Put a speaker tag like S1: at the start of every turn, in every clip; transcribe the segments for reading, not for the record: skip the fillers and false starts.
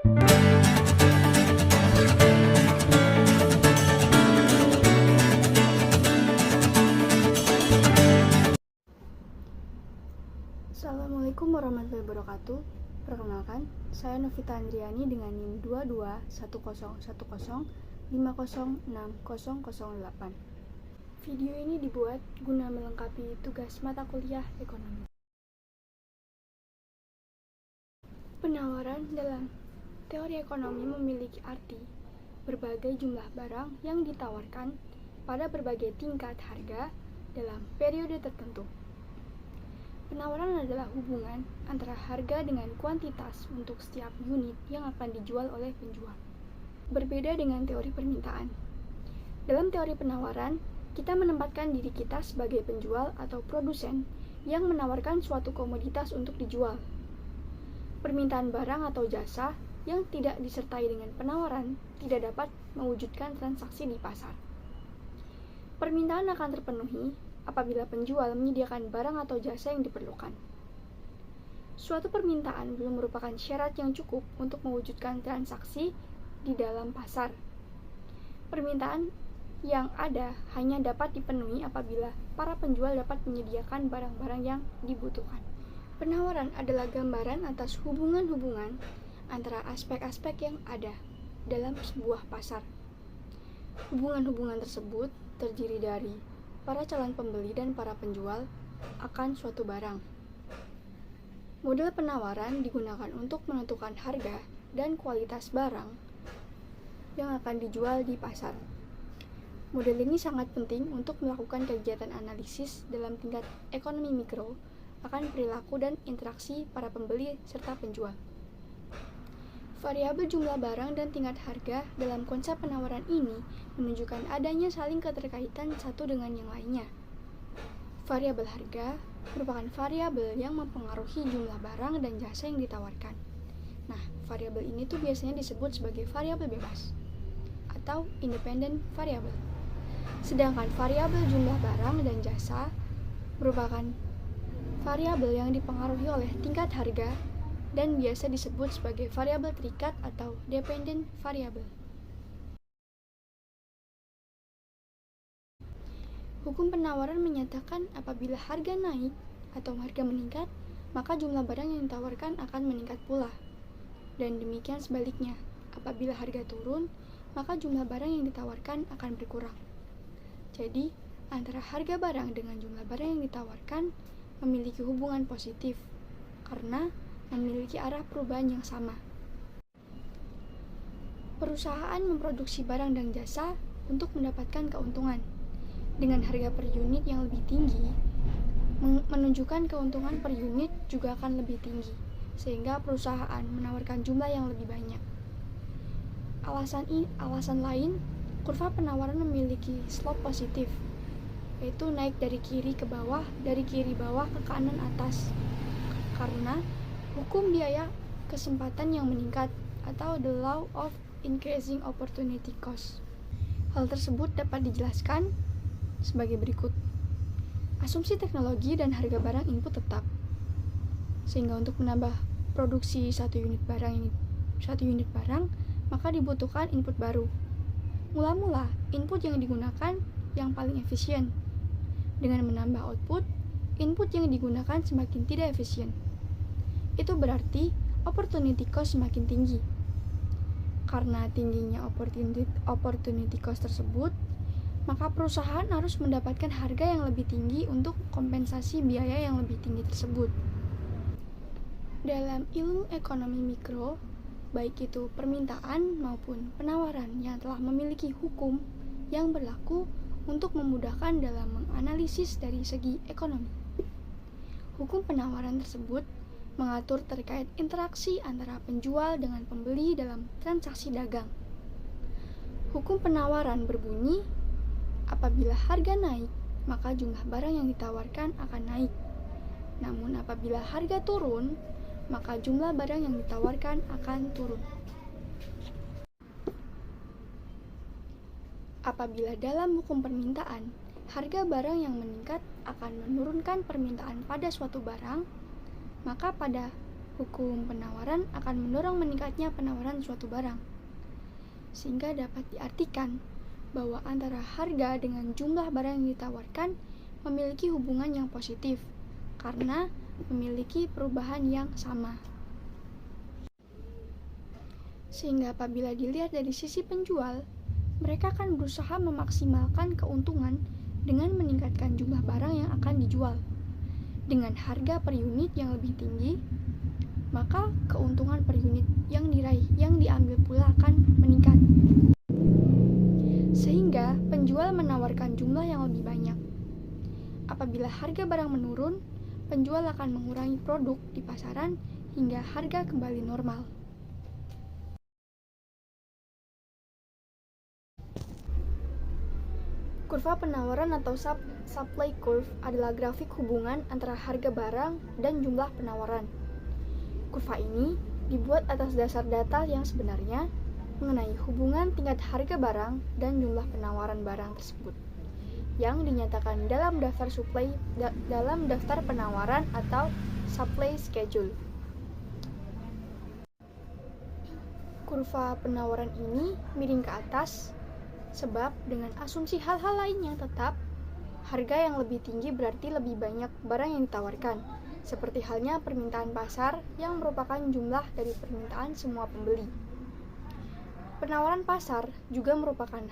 S1: Assalamualaikum warahmatullahi wabarakatuh. Perkenalkan, saya Novita Andriani dengan NIM 221010506008. Video ini dibuat guna melengkapi tugas mata kuliah ekonomi. Penawaran dalam teori ekonomi memiliki arti berbagai jumlah barang yang ditawarkan pada berbagai tingkat harga dalam periode tertentu. Penawaran adalah hubungan antara harga dengan kuantitas untuk setiap unit yang akan dijual oleh penjual. Berbeda dengan teori permintaan. Dalam teori penawaran, kita menempatkan diri kita sebagai penjual atau produsen yang menawarkan suatu komoditas untuk dijual. Permintaan barang atau jasa yang tidak disertai dengan penawaran tidak dapat mewujudkan transaksi di pasar. Permintaan akan terpenuhi apabila penjual menyediakan barang atau jasa yang diperlukan. Suatu permintaan belum merupakan syarat yang cukup untuk mewujudkan transaksi di dalam pasar. Permintaan yang ada hanya dapat dipenuhi apabila para penjual dapat menyediakan barang-barang yang dibutuhkan. Penawaran adalah gambaran atas hubungan-hubungan antara aspek-aspek yang ada dalam sebuah pasar. Hubungan-hubungan tersebut terdiri dari para calon pembeli dan para penjual akan suatu barang. Model penawaran digunakan untuk menentukan harga dan kualitas barang yang akan dijual di pasar. Model ini sangat penting untuk melakukan kegiatan analisis dalam tingkat ekonomi mikro akan perilaku dan interaksi para pembeli serta penjual. Variabel jumlah barang dan tingkat harga dalam konsep penawaran ini menunjukkan adanya saling keterkaitan satu dengan yang lainnya. Variabel harga merupakan variabel yang mempengaruhi jumlah barang dan jasa yang ditawarkan. Nah, variabel ini tuh biasanya disebut sebagai variabel bebas atau independent variable. Sedangkan variabel jumlah barang dan jasa merupakan variabel yang dipengaruhi oleh tingkat harga dan biasa disebut sebagai variabel terikat atau dependent variable. Hukum penawaran menyatakan apabila harga naik atau harga meningkat, maka jumlah barang yang ditawarkan akan meningkat pula. Dan demikian sebaliknya, apabila harga turun, maka jumlah barang yang ditawarkan akan berkurang. Jadi, antara harga barang dengan jumlah barang yang ditawarkan memiliki hubungan positif, karena memiliki arah perubahan yang sama. Perusahaan memproduksi barang dan jasa untuk mendapatkan keuntungan. Dengan harga per unit yang lebih tinggi, menunjukkan keuntungan per unit juga akan lebih tinggi, sehingga perusahaan menawarkan jumlah yang lebih banyak. Alasan lain, kurva penawaran memiliki slope positif, yaitu naik dari kiri ke bawah, dari kiri bawah ke kanan atas, karena hukum biaya kesempatan yang meningkat atau the law of increasing opportunity cost. Hal tersebut dapat dijelaskan sebagai berikut. Asumsi teknologi dan harga barang input tetap. Sehingga untuk menambah produksi satu unit barang, maka dibutuhkan input baru. Mula-mula, input yang digunakan yang paling efisien. Dengan menambah output, input yang digunakan semakin tidak efisien. Itu berarti opportunity cost semakin tinggi. Karena tingginya opportunity cost tersebut, maka perusahaan harus mendapatkan harga yang lebih tinggi untuk kompensasi biaya yang lebih tinggi tersebut. Dalam ilmu ekonomi mikro, baik itu permintaan maupun penawaran yang telah memiliki hukum yang berlaku untuk memudahkan dalam menganalisis dari segi ekonomi. Hukum penawaran tersebut mengatur terkait interaksi antara penjual dengan pembeli dalam transaksi dagang. Hukum penawaran berbunyi, apabila harga naik, maka jumlah barang yang ditawarkan akan naik. Namun apabila harga turun, maka jumlah barang yang ditawarkan akan turun. Apabila dalam hukum permintaan, harga barang yang meningkat akan menurunkan permintaan pada suatu barang, maka pada hukum penawaran akan mendorong meningkatnya penawaran suatu barang. Sehingga dapat diartikan bahwa antara harga dengan jumlah barang yang ditawarkan memiliki hubungan yang positif karena memiliki perubahan yang sama. Sehingga apabila dilihat dari sisi penjual, mereka akan berusaha memaksimalkan keuntungan dengan meningkatkan jumlah barang yang akan dijual. Dengan harga per unit yang lebih tinggi, maka keuntungan per unit yang diraih, yang diambil pula akan meningkat. Sehingga penjual menawarkan jumlah yang lebih banyak. Apabila harga barang menurun, penjual akan mengurangi produk di pasaran hingga harga kembali normal. Kurva penawaran atau supply curve adalah grafik hubungan antara harga barang dan jumlah penawaran. Kurva ini dibuat atas dasar data yang sebenarnya mengenai hubungan tingkat harga barang dan jumlah penawaran barang tersebut yang dinyatakan dalam daftar penawaran atau supply schedule. Kurva penawaran ini miring ke atas sebab dengan asumsi hal-hal lain yang tetap, harga yang lebih tinggi berarti lebih banyak barang yang ditawarkan, seperti halnya permintaan pasar yang merupakan jumlah dari permintaan semua pembeli. Penawaran pasar juga merupakan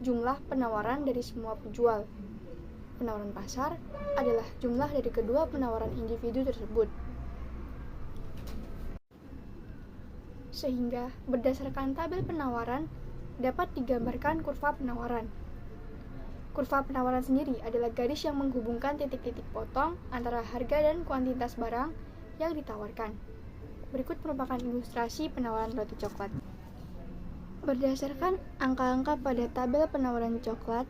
S1: jumlah penawaran dari semua penjual. Penawaran pasar adalah jumlah dari kedua penawaran individu tersebut. Sehingga berdasarkan tabel penawaran dapat digambarkan kurva penawaran. Kurva penawaran sendiri adalah garis yang menghubungkan titik-titik potong antara harga dan kuantitas barang yang ditawarkan. Berikut merupakan ilustrasi penawaran roti coklat. Berdasarkan angka-angka pada tabel penawaran coklat,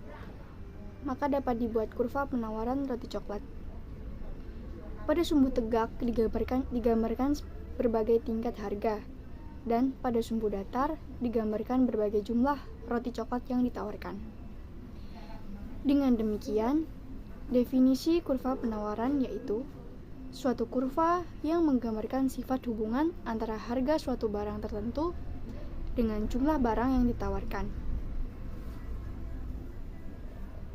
S1: maka dapat dibuat kurva penawaran roti coklat. Pada sumbu tegak digambarkan berbagai tingkat harga, dan pada sumbu datar digambarkan berbagai jumlah roti coklat yang ditawarkan. Dengan demikian, definisi kurva penawaran yaitu suatu kurva yang menggambarkan sifat hubungan antara harga suatu barang tertentu dengan jumlah barang yang ditawarkan.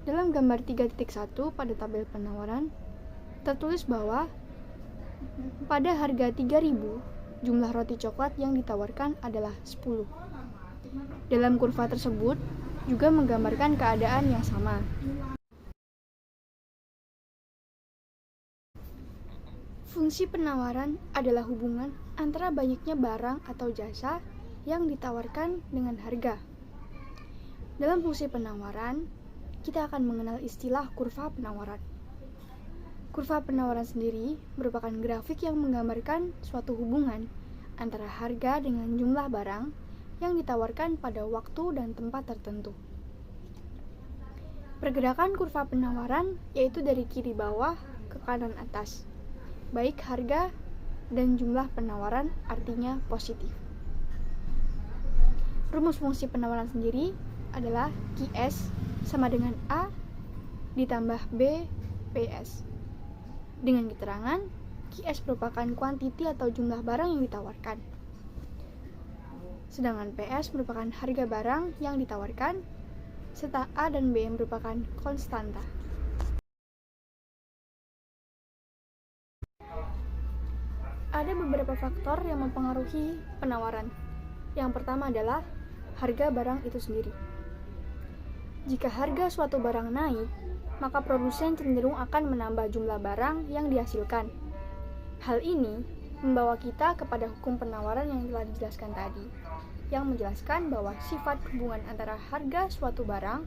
S1: Dalam gambar 3.1 pada tabel penawaran, tertulis bahwa pada harga 3.000, jumlah roti coklat yang ditawarkan adalah 10. Dalam kurva tersebut juga menggambarkan keadaan yang sama. Fungsi penawaran adalah hubungan antara banyaknya barang atau jasa yang ditawarkan dengan harga. Dalam fungsi penawaran, kita akan mengenal istilah kurva penawaran. Kurva penawaran sendiri merupakan grafik yang menggambarkan suatu hubungan antara harga dengan jumlah barang yang ditawarkan pada waktu dan tempat tertentu. Pergerakan kurva penawaran yaitu dari kiri bawah ke kanan atas, baik harga dan jumlah penawaran artinya positif. Rumus fungsi penawaran sendiri adalah QS sama dengan A ditambah B PS. Dengan keterangan, QS merupakan kuantiti atau jumlah barang yang ditawarkan. Sedangkan PS merupakan harga barang yang ditawarkan, serta A dan B merupakan konstanta. Ada beberapa faktor yang mempengaruhi penawaran. Yang pertama adalah harga barang itu sendiri. Jika harga suatu barang naik, maka produsen cenderung akan menambah jumlah barang yang dihasilkan. Hal ini membawa kita kepada hukum penawaran yang telah dijelaskan tadi, yang menjelaskan bahwa sifat hubungan antara harga suatu barang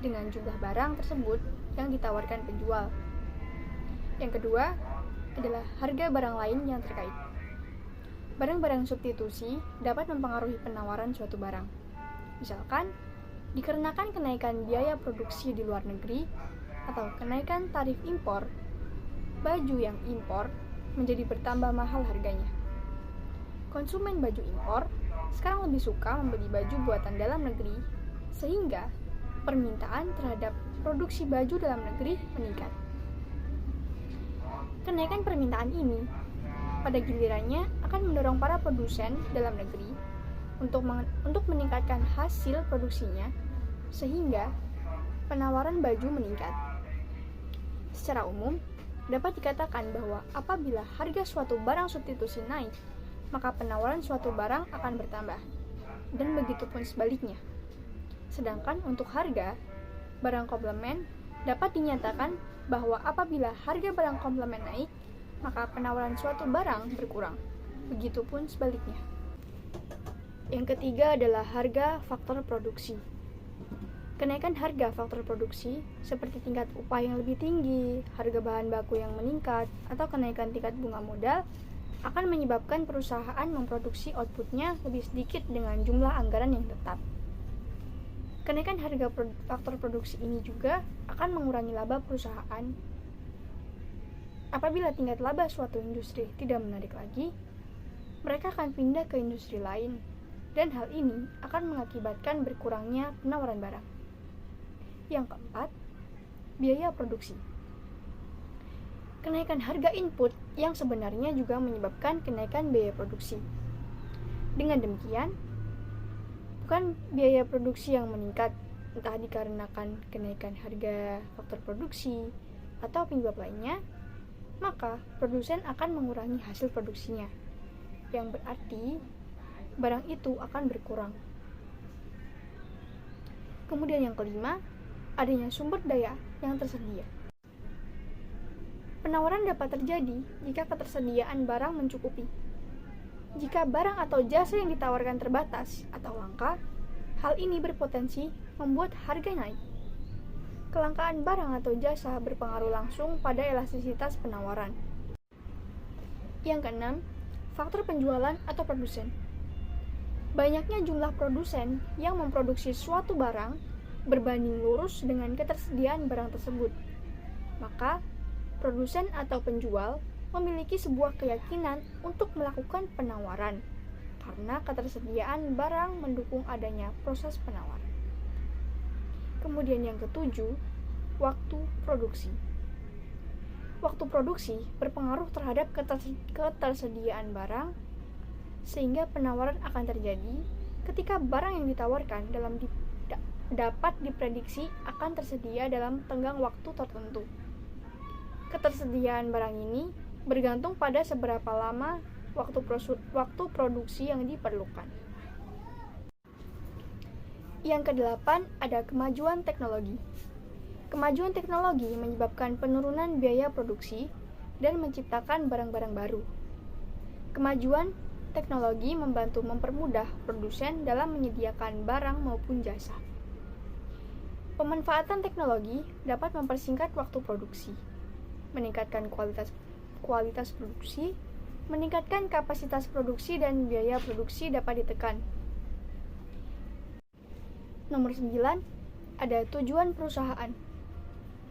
S1: dengan jumlah barang tersebut yang ditawarkan penjual. Yang kedua adalah harga barang lain yang terkait. Barang-barang substitusi dapat mempengaruhi penawaran suatu barang. Misalkan, dikarenakan kenaikan biaya produksi di luar negeri atau kenaikan tarif impor, baju yang impor menjadi bertambah mahal harganya. Konsumen baju impor sekarang lebih suka membeli baju buatan dalam negeri, sehingga permintaan terhadap produksi baju dalam negeri meningkat. Kenaikan permintaan ini pada gilirannya akan mendorong para produsen dalam negeri untuk meningkatkan hasil produksinya sehingga penawaran baju meningkat. Secara umum, dapat dikatakan bahwa apabila harga suatu barang substitusi naik, maka penawaran suatu barang akan bertambah, dan begitu pun sebaliknya. Sedangkan untuk harga barang komplement, dapat dinyatakan bahwa apabila harga barang komplement naik, maka penawaran suatu barang berkurang. Begitupun sebaliknya. Yang ketiga adalah harga faktor produksi. Kenaikan harga faktor produksi seperti tingkat upah yang lebih tinggi, harga bahan baku yang meningkat, atau kenaikan tingkat bunga modal akan menyebabkan perusahaan memproduksi outputnya lebih sedikit dengan jumlah anggaran yang tetap. Kenaikan harga faktor produksi ini juga akan mengurangi laba perusahaan. Apabila tingkat laba suatu industri tidak menarik lagi, mereka akan pindah ke industri lain, dan hal ini akan mengakibatkan berkurangnya penawaran barang. Yang keempat, biaya produksi. Kenaikan harga input yang sebenarnya juga menyebabkan kenaikan biaya produksi. Dengan demikian, bukan biaya produksi yang meningkat, entah dikarenakan kenaikan harga faktor produksi atau penyebab lainnya, maka produsen akan mengurangi hasil produksinya, yang berarti barang itu akan berkurang. Kemudian yang kelima, adanya sumber daya yang tersedia. Penawaran dapat terjadi jika ketersediaan barang mencukupi. Jika barang atau jasa yang ditawarkan terbatas atau langka, hal ini berpotensi membuat harga naik. Kelangkaan barang atau jasa berpengaruh langsung pada elastisitas penawaran. Yang keenam, faktor penjualan atau produsen. Banyaknya jumlah produsen yang memproduksi suatu barang berbanding lurus dengan ketersediaan barang tersebut. Maka, produsen atau penjual memiliki sebuah keyakinan untuk melakukan penawaran karena ketersediaan barang mendukung adanya proses penawaran. Kemudian yang ketujuh, waktu produksi. Waktu produksi berpengaruh terhadap ketersediaan barang, sehingga penawaran akan terjadi ketika barang yang ditawarkan dapat diprediksi akan tersedia dalam tenggang waktu tertentu. Ketersediaan barang ini bergantung pada seberapa lama waktu produksi yang diperlukan. Yang kedelapan, ada kemajuan teknologi. Kemajuan teknologi menyebabkan penurunan biaya produksi dan menciptakan barang-barang baru. Kemajuan teknologi membantu mempermudah produsen dalam menyediakan barang maupun jasa. Pemanfaatan teknologi dapat mempersingkat waktu produksi, meningkatkan kualitas produksi, meningkatkan kapasitas produksi, dan biaya produksi dapat ditekan. Nomor 9, ada tujuan perusahaan.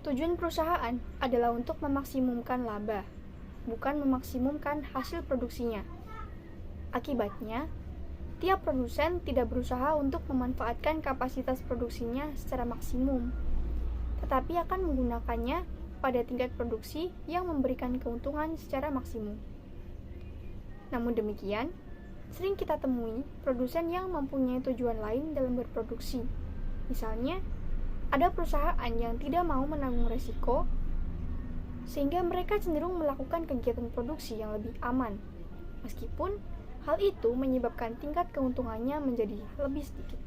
S1: Tujuan perusahaan adalah untuk memaksimumkan laba, bukan memaksimumkan hasil produksinya. Akibatnya, tiap produsen tidak berusaha untuk memanfaatkan kapasitas produksinya secara maksimum, tetapi akan menggunakannya pada tingkat produksi yang memberikan keuntungan secara maksimum. Namun demikian, sering kita temui produsen yang mempunyai tujuan lain dalam berproduksi. Misalnya, ada perusahaan yang tidak mau menanggung resiko, sehingga mereka cenderung melakukan kegiatan produksi yang lebih aman, meskipun hal itu menyebabkan tingkat keuntungannya menjadi lebih sedikit.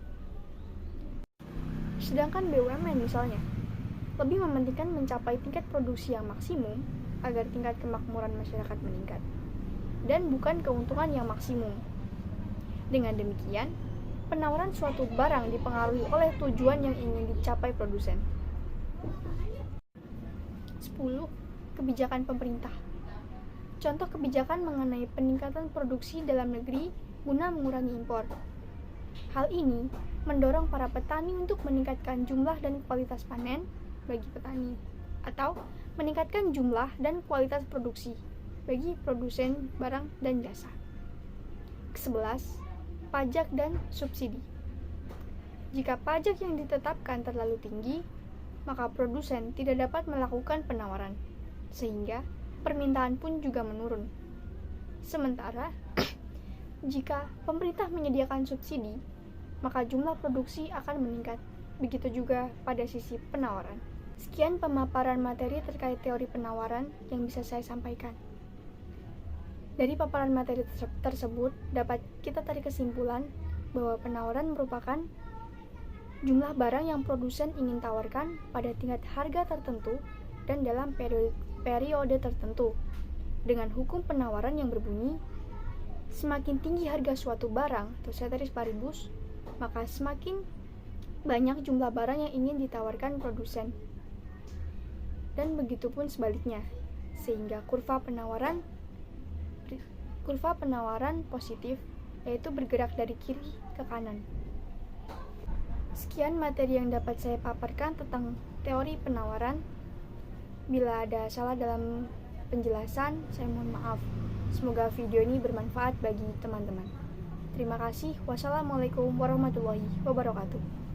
S1: Sedangkan BUMN misalnya, lebih mementingkan mencapai tingkat produksi yang maksimum agar tingkat kemakmuran masyarakat meningkat, dan bukan keuntungan yang maksimum. Dengan demikian, penawaran suatu barang dipengaruhi oleh tujuan yang ingin dicapai produsen. 10. Kebijakan pemerintah. Contoh kebijakan mengenai peningkatan produksi dalam negeri guna mengurangi impor. Hal ini mendorong para petani untuk meningkatkan jumlah dan kualitas panen bagi petani, atau meningkatkan jumlah dan kualitas produksi bagi produsen barang dan jasa. 11. Pajak dan subsidi. Jika pajak yang ditetapkan terlalu tinggi, maka produsen tidak dapat melakukan penawaran, sehingga permintaan pun juga menurun. Sementara, jika pemerintah menyediakan subsidi, maka jumlah produksi akan meningkat. Begitu juga pada sisi penawaran. Sekian pemaparan materi terkait teori penawaran yang bisa saya sampaikan. Dari paparan materi tersebut, dapat kita tarik kesimpulan bahwa penawaran merupakan jumlah barang yang produsen ingin tawarkan pada tingkat harga tertentu dan dalam periode tertentu. Dengan hukum penawaran yang berbunyi, semakin tinggi harga suatu barang atau ceteris paribus, maka semakin banyak jumlah barang yang ingin ditawarkan produsen. Dan begitu pun sebaliknya, sehingga kurva penawaran positif, yaitu bergerak dari kiri ke kanan. Sekian materi yang dapat saya paparkan tentang teori penawaran. Bila ada salah dalam penjelasan, saya mohon maaf. Semoga video ini bermanfaat bagi teman-teman. Terima kasih. Wassalamualaikum warahmatullahi wabarakatuh.